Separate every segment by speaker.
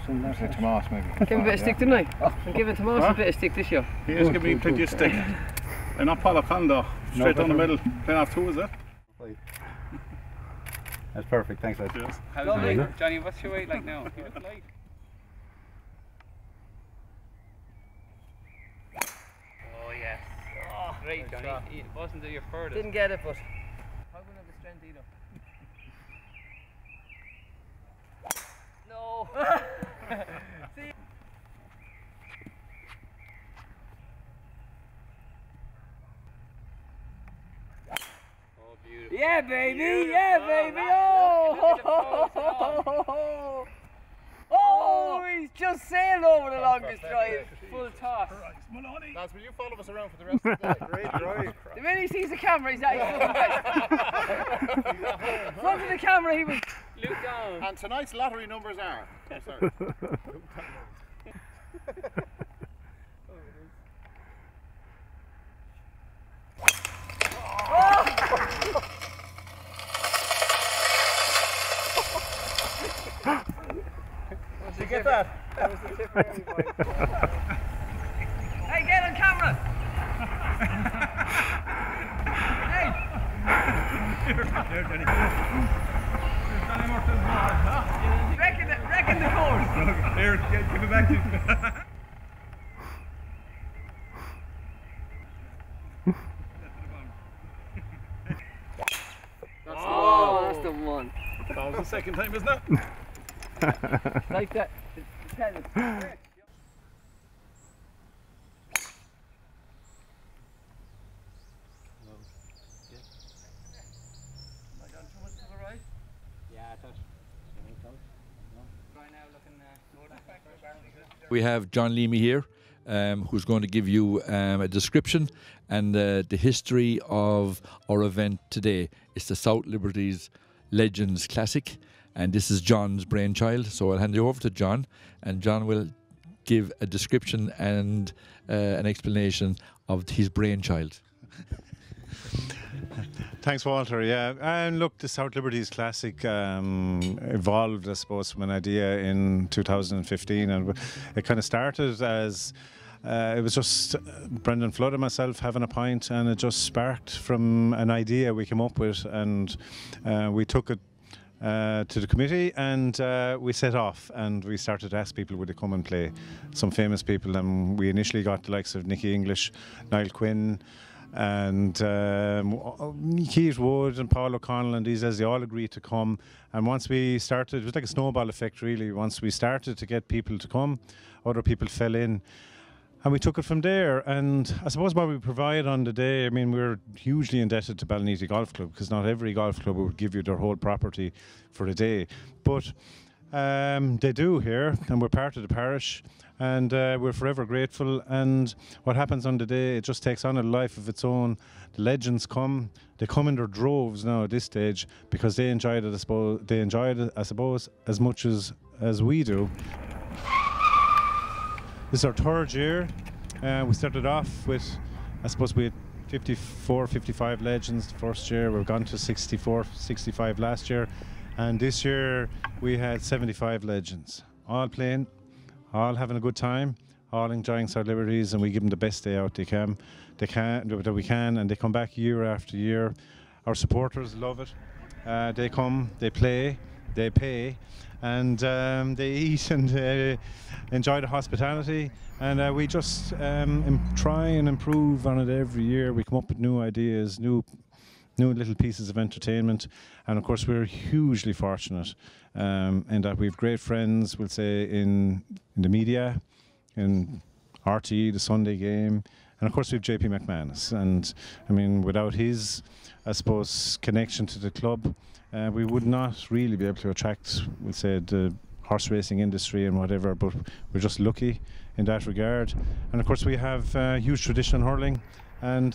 Speaker 1: Tomás maybe.
Speaker 2: Give him a bit of stick tonight. I'm giving Tomás a bit of stick this year.
Speaker 3: He is giving me plenty of stick. I'm not Paul O'Connor, straight down the middle, playing off two, is it?
Speaker 1: That's perfect, thanks lad.
Speaker 3: Cheers.
Speaker 4: How's it, Johnny? What's your weight like now? You look light. Oh yes. Oh, great, Johnny. It wasn't your furthest.
Speaker 2: Didn't get it, but probably not the strength either. No. See?
Speaker 4: Oh, beautiful.
Speaker 2: Yeah, baby.
Speaker 4: Beautiful.
Speaker 2: Yeah, baby. Oh. Oh, he's just sailed over the longest drive.
Speaker 4: Full toss.
Speaker 3: Moloney.
Speaker 1: Lads, will you follow us around for the rest of the day? Great drive.
Speaker 2: The minute he sees the camera, he's at his fucking best. Front of the camera, he was.
Speaker 4: Luke down.
Speaker 1: And tonight's lottery numbers are. Oh, sorry. Did you get that?
Speaker 2: That was the tip for everybody. Hey, get on camera! Hey! Reckon the course.
Speaker 3: Here, give it back to you.
Speaker 2: That's the one.
Speaker 3: That was the second time, isn't it?
Speaker 2: Like that. Tennis.
Speaker 5: We have John Leamy here, who's going to give you a description and the history of our event today. It's the South Liberties Legends Classic, and this is John's brainchild. So I'll hand you over to John, and John will give a description and an explanation of his brainchild.
Speaker 6: Thanks, Walter. Yeah, and look, the South Liberties Classic evolved, I suppose, from an idea in 2015, and it kind of started as it was just Brendan Flood and myself having a pint, and it just sparked from an idea we came up with, and we took it to the committee, and we set off, and we started to ask people would they come and play, some famous people, and we initially got the likes of Nicky English, Niall Quinn, and Keith Wood and Paul O'Connell and these, as they all agreed to come. And once we started, it was like a snowball effect really. Once we started to get people to come, other people fell in, and we took it from there. And I suppose what we provide on the day, I mean, we're hugely indebted to Ballyneety Golf Club, because not every golf club would give you their whole property for a day, but they do here, and we're part of the parish, and we're forever grateful. And what happens on the day, it just takes on a life of its own. The legends come, they come in their droves now at this stage, because they enjoyed it, I suppose, as much as we do. This is our third year. We started off with, I suppose we had 54, 55 legends the first year. We've gone to 64, 65 last year. And this year we had 75 legends, all playing, all having a good time, all enjoying South Liberties, and we give them the best day out that we can, and they come back year after year. Our supporters love it. They come, they play, they pay, and they eat and enjoy the hospitality. And we just try and improve on it every year. We come up with new ideas, new little pieces of entertainment, and of course we're hugely fortunate in that we've great friends, we'll say, in the media, in RTE, the Sunday Game, and of course we've JP McManus. And I mean, without his, I suppose, connection to the club, we would not really be able to attract, we'll say, the horse racing industry and whatever, but we're just lucky in that regard. And of course we have huge tradition in hurling, and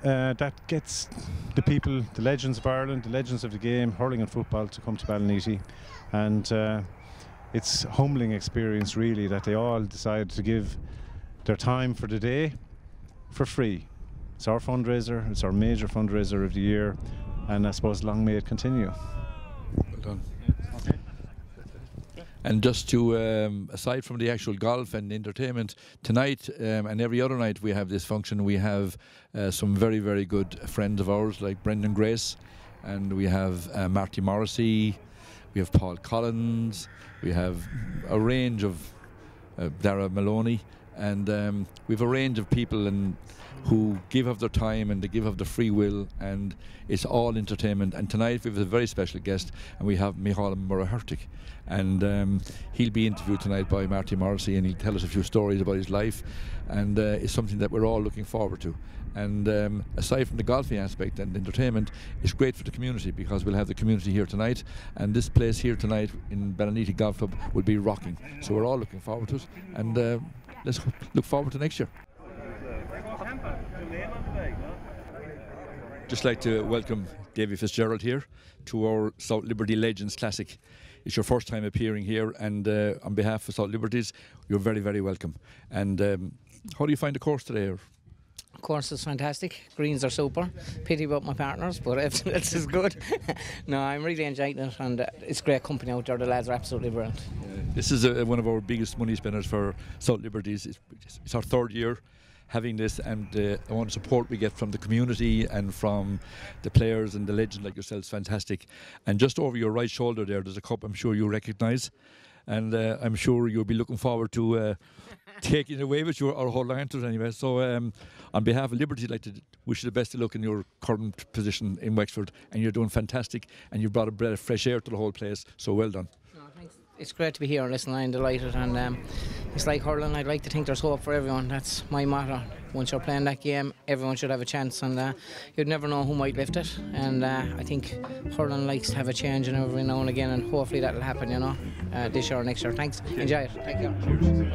Speaker 6: that gets the people, the legends of Ireland, the legends of the game, hurling and football, to come to Ballyneety. And it's a humbling experience really that they all decide to give their time for the day for free. It's our fundraiser, it's our major fundraiser of the year, and I suppose long may it continue.
Speaker 5: Well done. And just to, aside from the actual golf and entertainment, tonight and every other night we have this function. We have some very, very good friends of ours like Brendan Grace, and we have Marty Morrissey, we have Paul Collins, we have a range of Darragh Moloney, and we have a range of people who give of their time and they give of their free will, and it's all entertainment. And tonight we have a very special guest, and we have Murtagh, and he'll be interviewed tonight by Marty Morrissey, and he'll tell us a few stories about his life, and it's something that we're all looking forward to. And aside from the golfing aspect and entertainment, it's great for the community because we'll have the community here tonight, and this place here tonight in Ballyneety Golf Club will be rocking. So we're all looking forward to it, and let's look forward to next year. Just like to welcome Davy FitzGerald here to our South Liberty Legends Classic. It's your first time appearing here, and on behalf of South Liberties, you're very, very welcome. And how do you find the course today?
Speaker 7: The course is fantastic. Greens are super. Pity about my partners, but everything else is good. No, I'm really enjoying it, and it's great company out there. The lads are absolutely brilliant.
Speaker 5: This is one of our biggest money spenders for South Liberties. It's our third year having this, and the amount of support we get from the community and from the players and the legends like yourselves, fantastic. And just over your right shoulder there's a cup I'm sure you recognise, and I'm sure you'll be looking forward to taking it away with you or hold on to it anyway. So on behalf of Liberty, I'd like to wish you the best of luck in your current position in Wexford, and you're doing fantastic, and you've brought a breath of fresh air to the whole place, so well done.
Speaker 7: It's great to be here. Listen, I'm delighted, and it's like hurling. I'd like to think there's hope for everyone. That's my motto. Once you're playing that game, everyone should have a chance, and you'd never know who might lift it. And I think hurling likes to have a change and every now and again, and hopefully that'll happen, you know, this year or next year. Thanks. Enjoy it. Take care. Cheers.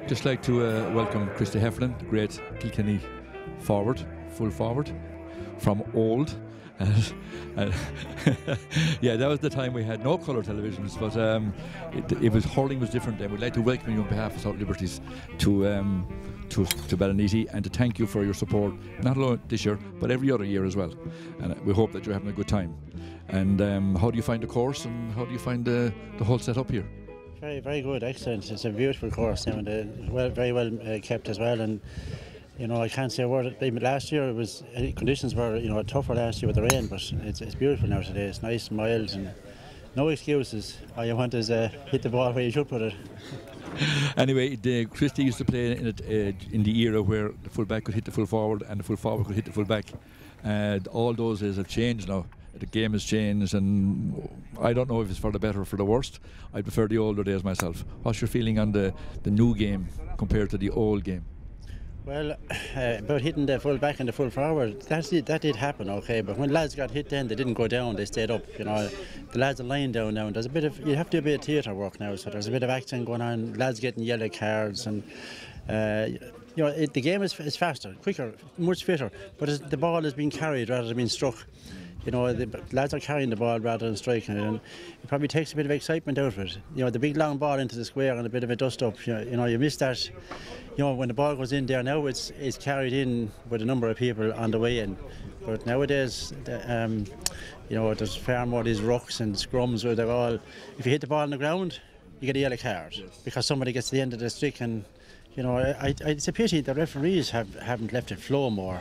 Speaker 5: Just like to welcome Christy Heffernan, the great Kilkenny forward, full forward, from old. Yeah, that was the time we had no colour televisions, but it was hurling was different then. We'd like to welcome you on behalf of South Liberties to Ballyneety, and to thank you for your support, not only this year but every other year as well. And we hope that you're having a good time. And how do you find the course, and how do you find the whole setup here?
Speaker 8: Very, very good, excellent. It's a beautiful course now, and very well kept as well. And you know, I can't say a word. Last year it was conditions were tougher last year with the rain, but it's beautiful now today. It's nice and mild, and no excuses. All you want is hit the ball where you should put it.
Speaker 5: Anyway, Christy used to play in the era where the full back could hit the full forward and the full forward could hit the full back. All those days have changed now. The game has changed, and I don't know if it's for the better or for the worst. I prefer the older days myself. What's your feeling on the new game compared to the old game?
Speaker 8: Well, about hitting the full back and the full forward, that did happen, okay. But when lads got hit, then they didn't go down; they stayed up. You know, the lads are lying down now, and there's a bit of you have to do a bit of theatre work now. So there's a bit of action going on. Lads getting yellow cards, and the game is faster, quicker, much fitter. But the ball is being carried rather than being struck. You know, the lads are carrying the ball rather than striking it, and it probably takes a bit of excitement out of it. You know, the big long ball into the square and a bit of a dust up. You know, you miss that. You know, when the ball goes in there now, it's carried in with a number of people on the way in. But nowadays, there's far more of these rucks and scrums where they're all. If you hit the ball on the ground, you get a yellow card because somebody gets to the end of the stick, and you know, it's a pity the referees haven't left it flow more.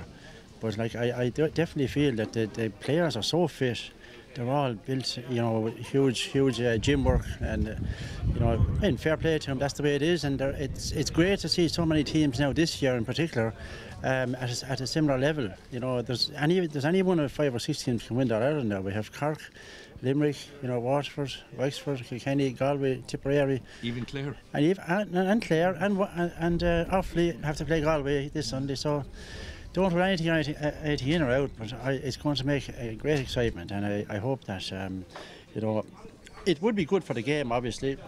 Speaker 8: But like I definitely feel that the players are so fit. They're all built, you know, huge gym work, and you know, and fair play to them. That's the way it is, and it's great to see so many teams now this year in particular at a similar level. You know, there's any one of 5 or 6 teams can win that Ireland now. We have Cork, Limerick, you know, Waterford, Wexford, Kilkenny, Galway, Tipperary,
Speaker 5: even Clare,
Speaker 8: and Clare, and Offaly have to play Galway this Sunday. So. Don't run anything in or out, but it's going to make a great excitement, and I hope that you know, it would be good for the game, obviously,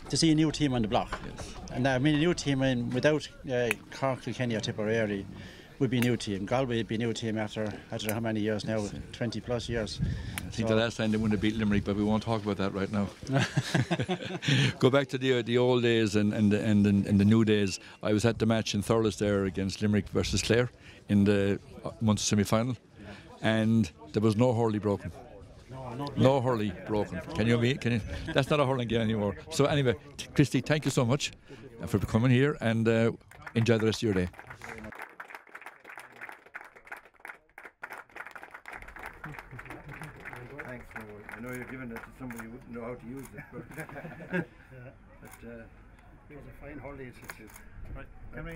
Speaker 8: to see a new team on the block. Yes. And I mean, a new team without Cork, Kilkenny or Tipperary would be a new team. Galway would be a new team after how many years now? 20 plus years.
Speaker 5: I think the last time they wouldn't have beat Limerick, but we won't talk about that right now. Go back to the old days and the new days. I was at the match in Thurles there against Limerick versus Clare in the Munster semi-final, and there was no hurley broken. No hurley broken. Can you? That's not a hurling game anymore. So anyway, Christy, thank you so much for coming here, and enjoy the rest of your day.
Speaker 9: Thanks. I know you're giving it to somebody who wouldn't know how to use it, but it was a fine hurling institute.
Speaker 6: Right. Can we?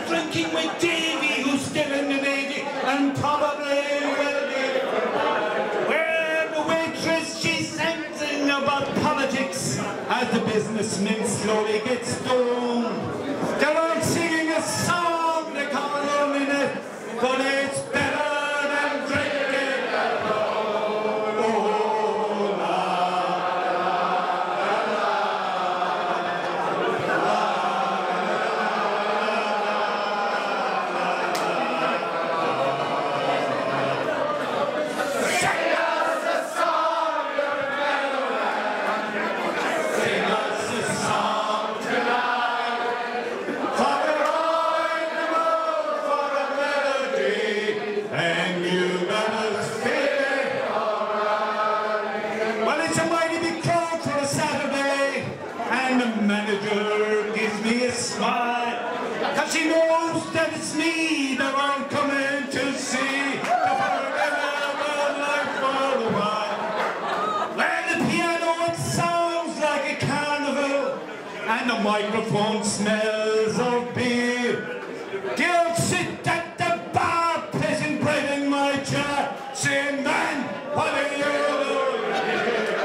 Speaker 10: Drinking with Davy, who's still in the Navy, and probably will be. Where the waitress, she's sensing about politics as the businessmen slowly get stoned. They're all singing a song they call loneliness, but it's better than drinking alone. Oh, la, for a melody. we that weren't coming to see the forever life for a while. Well, the piano, it sounds like a carnival, and the microphone smells of beer. Girls sit at the bar, pressing bread in my jar, saying, man, what are you doing here?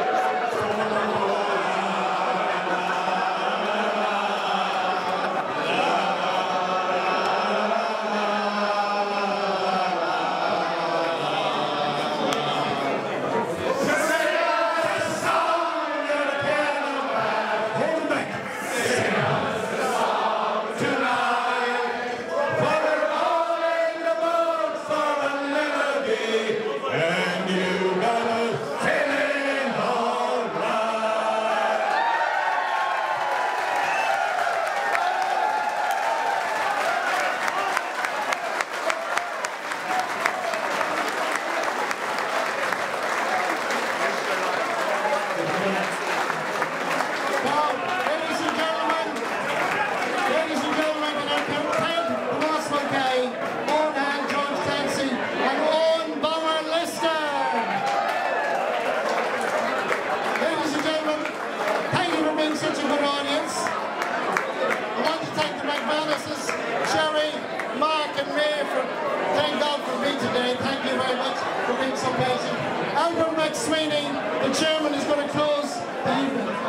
Speaker 11: Sweeney, the chairman, is going to close the evening.